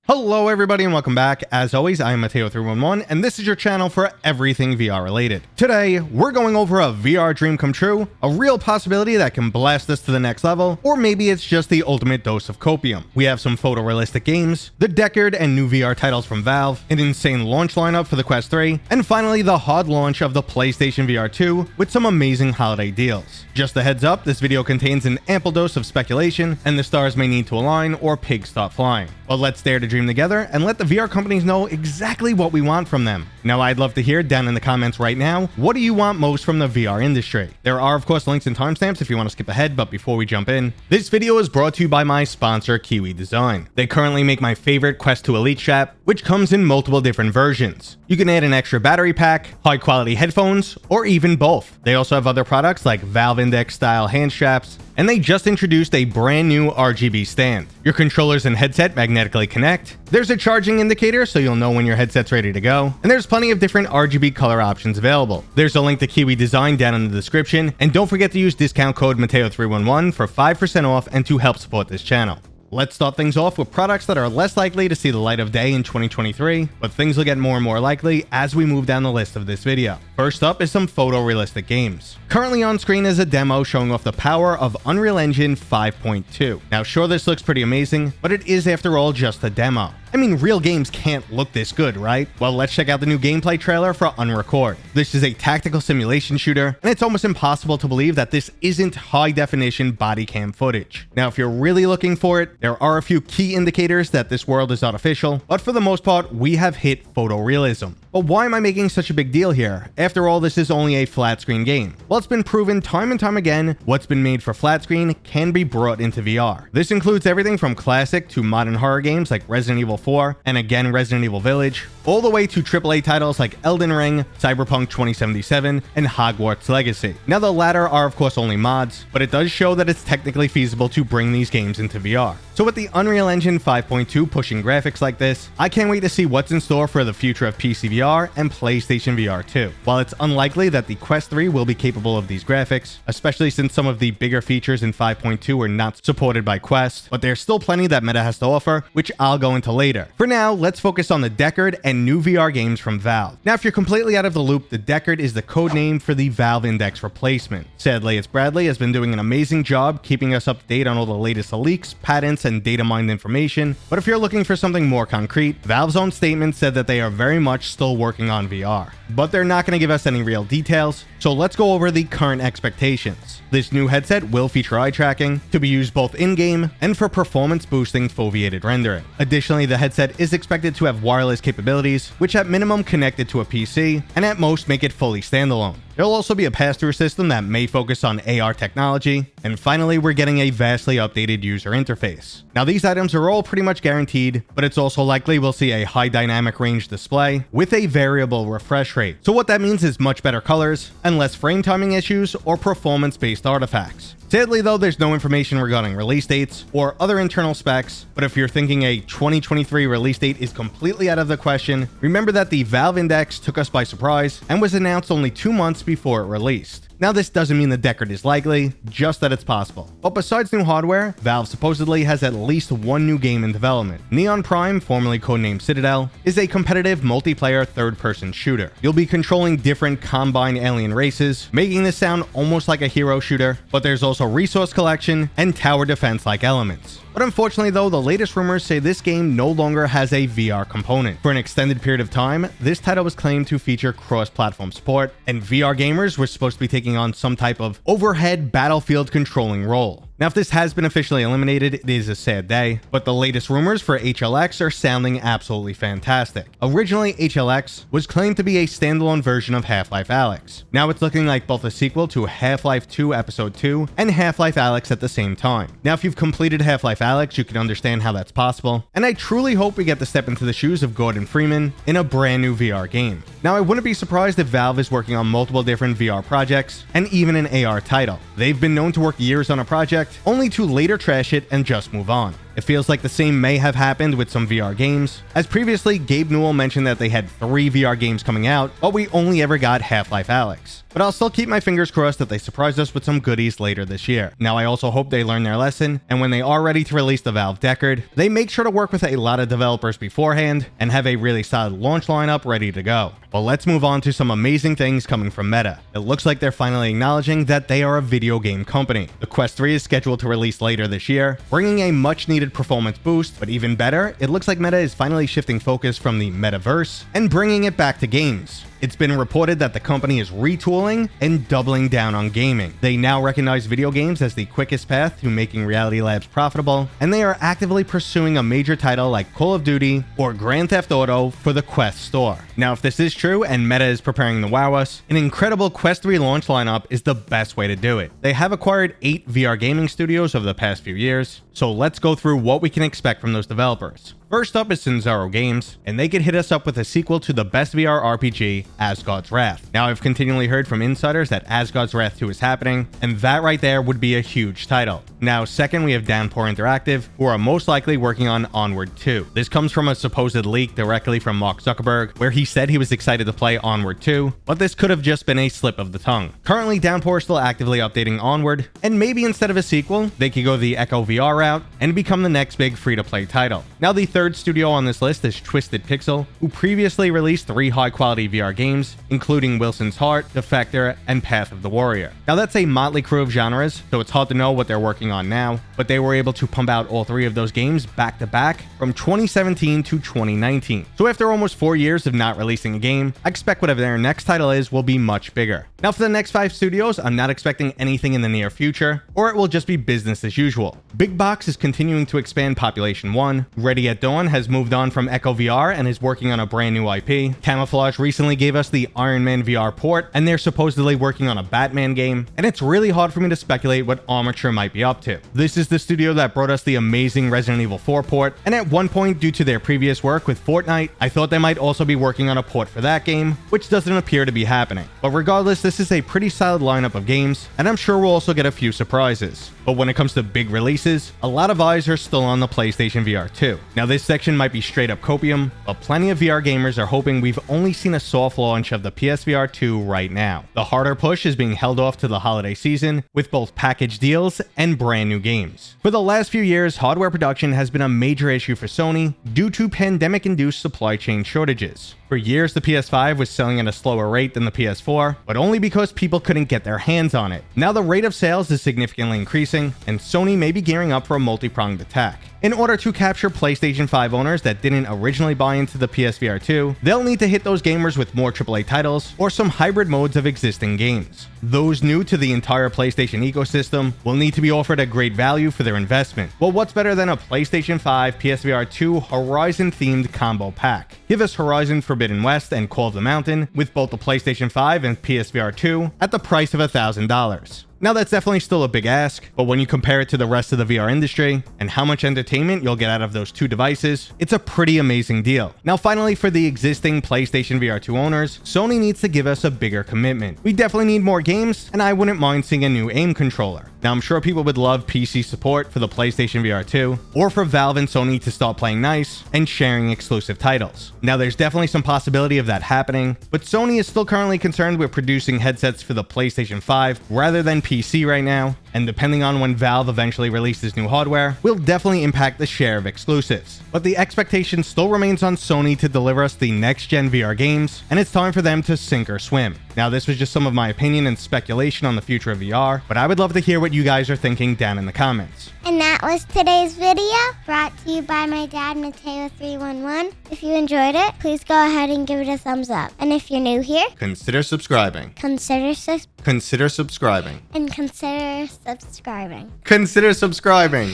Hello everybody and welcome back. As always, I am Mateo311 and this is your channel for everything VR related. Today, we're going over a VR dream come true, a real possibility that can blast us to the next level, or maybe it's just the ultimate dose of copium. We have some photorealistic games, the Deckard and new VR titles from Valve, an insane launch lineup for the Quest 3, and finally the hard launch of the PlayStation VR 2 with some amazing holiday deals. Just a heads up, this video contains an ample dose of speculation and the stars may need to align or pigs start flying. But let's dare to dream together and let the VR companies know exactly what we want from them. Now, I'd love to hear down in the comments right now, what do you want most from the VR industry? There are, of course, links and timestamps if you want to skip ahead, but before we jump in, this video is brought to you by my sponsor, Kiwi Design. They currently make my favorite Quest 2 Elite strap, which comes in multiple different versions. You can add an extra battery pack, high-quality headphones, or even both. They also have other products like Valve Index-style hand straps, and they just introduced a brand new RGB stand. Your controllers and headset magnetically connect. There's a charging indicator so you'll know when your headset's ready to go, and there's plenty of different RGB color options available. There's a link to Kiwi Design down in the description, and don't forget to use discount code Mateo311 for 5% off and to help support this channel. Let's start things off with products that are less likely to see the light of day in 2023, but things will get more and more likely as we move down the list of this video. First up is some photorealistic games. Currently on screen is a demo showing off the power of Unreal Engine 5.2. Now sure, this looks pretty amazing, but it is after all just a demo. I mean, real games can't look this good, right? Well, let's check out the new gameplay trailer for Unrecord. This is a tactical simulation shooter, and it's almost impossible to believe that this isn't high-definition body cam footage. Now, if you're really looking for it, there are a few key indicators that this world is artificial, but for the most part, we have hit photorealism. But why am I making such a big deal here? After all, this is only a flat screen game. Well, it's been proven time and time again, what's been made for flat screen can be brought into VR. This includes everything from classic to modern horror games like Resident Evil 4, and again Resident Evil Village, all the way to AAA titles like Elden Ring, Cyberpunk 2077, and Hogwarts Legacy. Now the latter are of course only mods, but it does show that it's technically feasible to bring these games into VR. So with the Unreal Engine 5.2 pushing graphics like this, I can't wait to see what's in store for the future of PSVR and PlayStation VR 2. While it's unlikely that the Quest 3 will be capable of these graphics, especially since some of the bigger features in 5.2 are not supported by Quest, but there's still plenty that Meta has to offer, which I'll go into later. For now, let's focus on the Deckard and new VR games from Valve. Now, if you're completely out of the loop, the Deckard is the code name for the Valve Index replacement. Sadly, it's Bradley has been doing an amazing job keeping us up to date on all the latest leaks, patents, and data mined information, but if you're looking for something more concrete, Valve's own statement said that they are very much still working on VR, but they're not going to give us any real details, so let's go over the current expectations. This new headset will feature eye tracking to be used both in-game and for performance boosting foveated rendering. Additionally, the headset is expected to have wireless capabilities, which at minimum connect it to a PC and at most make it fully standalone. There'll also be a pass-through system that may focus on AR technology, and finally we're getting a vastly updated user interface. Now these items are all pretty much guaranteed, but it's also likely we'll see a high dynamic range display with a variable refresh rate. So what that means is much better colors and less frame timing issues or performance-based artifacts. Sadly though, there's no information regarding release dates or other internal specs, but if you're thinking a 2023 release date is completely out of the question, remember that the Valve Index took us by surprise and was announced only 2 months before it released. Now this doesn't mean the Deckard is likely, just that it's possible. But besides new hardware, Valve supposedly has at least one new game in development. Neon Prime, formerly codenamed Citadel, is a competitive multiplayer third-person shooter. You'll be controlling different combined alien races, making this sound almost like a hero shooter, but there's also resource collection and tower defense-like elements. But unfortunately though, the latest rumors say this game no longer has a VR component. For an extended period of time, this title was claimed to feature cross-platform support, and VR gamers were supposed to be taking on some type of overhead battlefield controlling role. Now, if this has been officially eliminated, it is a sad day, but the latest rumors for HLX are sounding absolutely fantastic. Originally, HLX was claimed to be a standalone version of Half-Life Alyx. Now it's looking like both a sequel to Half-Life 2 Episode 2 and Half-Life Alyx at the same time. Now, if you've completed Half-Life Alyx, you can understand how that's possible, and I truly hope we get to step into the shoes of Gordon Freeman in a brand new VR game. Now, I wouldn't be surprised if Valve is working on multiple different VR projects, and even an AR title. They've been known to work years on a project, only to later trash it and just move on. It feels like the same may have happened with some VR games, as previously Gabe Newell mentioned that they had 3 VR games coming out, but we only ever got Half-Life Alyx. But I'll still keep my fingers crossed that they surprise us with some goodies later this year. Now I also hope they learn their lesson, and when they are ready to release the Valve Deckard, they make sure to work with a lot of developers beforehand and have a really solid launch lineup ready to go. But let's move on to some amazing things coming from Meta. It looks like they're finally acknowledging that they are a video game company. The Quest 3 is scheduled to release later this year, bringing a much needed performance boost, but even better, it looks like Meta is finally shifting focus from the metaverse and bringing it back to games. It's been reported that the company is retooling and doubling down on gaming. They now recognize video games as the quickest path to making Reality Labs profitable, and they are actively pursuing a major title like Call of Duty or Grand Theft Auto for the Quest store. Now, if this is true and Meta is preparing to wow us, an incredible Quest 3 launch lineup is the best way to do it. They have acquired 8 VR gaming studios over the past few years, so let's go through what we can expect from those developers. First up is Sinzaro Games, and they could hit us up with a sequel to the best VR RPG, Asgard's Wrath. Now, I've continually heard from insiders that Asgard's Wrath 2 is happening, and that right there would be a huge title. Now, second, we have Downpour Interactive, who are most likely working on Onward 2. This comes from a supposed leak directly from Mark Zuckerberg, where he said he was excited to play Onward 2, but this could have just been a slip of the tongue. Currently, Downpour is still actively updating Onward, and maybe instead of a sequel, they could go the Echo VR route and become the next big free-to-play title. Now, the third studio on this list is Twisted Pixel, who previously released 3 high-quality VR games, including Wilson's Heart, Defector, and Path of the Warrior. Now, that's a motley crew of genres, so it's hard to know what they're working on now, but they were able to pump out all 3 of those games back-to-back from 2017 to 2019. So after almost 4 years of not releasing a game, I expect whatever their next title is will be much bigger. Now, for the next 5 studios, I'm not expecting anything in the near future, or it will just be business as usual. Big Box is continuing to expand Population 1, Ready at Dawn has moved on from Echo VR and is working on a brand new IP. Camouflage recently gave us the Iron Man VR port, and they're supposedly working on a Batman game, and it's really hard for me to speculate what Armature might be up to. This is the studio that brought us the amazing Resident Evil 4 port, and at one point, due to their previous work with Fortnite, I thought they might also be working on a port for that game, which doesn't appear to be happening. But regardless, this is a pretty solid lineup of games, and I'm sure we'll also get a few surprises. But when it comes to big releases, a lot of eyes are still on the PlayStation VR 2. Now, this section might be straight up copium, but plenty of VR gamers are hoping we've only seen a soft launch of the PSVR 2 right now. The harder push is being held off to the holiday season with both package deals and brand new games. For the last few years, hardware production has been a major issue for Sony due to pandemic-induced supply chain shortages. For years, the PS5 was selling at a slower rate than the PS4, but only because people couldn't get their hands on it. Now the rate of sales is significantly increasing, and Sony may be gearing up for a multi-pronged attack. In order to capture PlayStation 5 owners that didn't originally buy into the PSVR 2, they'll need to hit those gamers with more AAA titles or some hybrid modes of existing games. Those new to the entire PlayStation ecosystem will need to be offered a great value for their investment. Well, what's better than a PlayStation 5 PSVR 2 Horizon-themed combo pack? Give us Horizon Forbidden West and Call of the Mountain with both the PlayStation 5 and PSVR 2 at the price of $1,000. Now, that's definitely still a big ask, but when you compare it to the rest of the VR industry and how much entertainment you'll get out of those 2 devices, it's a pretty amazing deal. Now, finally, for the existing PlayStation VR 2 owners, Sony needs to give us a bigger commitment. We definitely need more games, and I wouldn't mind seeing a new aim controller. Now, I'm sure people would love PC support for the PlayStation VR 2, or for Valve and Sony to start playing nice and sharing exclusive titles. Now, there's definitely some possibility of that happening, but Sony is still currently concerned with producing headsets for the PlayStation 5 rather than PC right now, and depending on when Valve eventually releases new hardware, will definitely impact the share of exclusives. But the expectation still remains on Sony to deliver us the next-gen VR games, and it's time for them to sink or swim. Now, this was just some of my opinion and speculation on the future of VR, but I would love to hear what you guys are thinking down in the comments. And that was today's video, brought to you by my dad, Mateo311. If you enjoyed it, please go ahead and give it a thumbs up. And if you're new here, Consider subscribing. consider subscribing. Consider subscribing. Consider subscribing.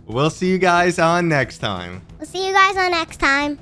We'll see you guys on next time. We'll see you guys on next time.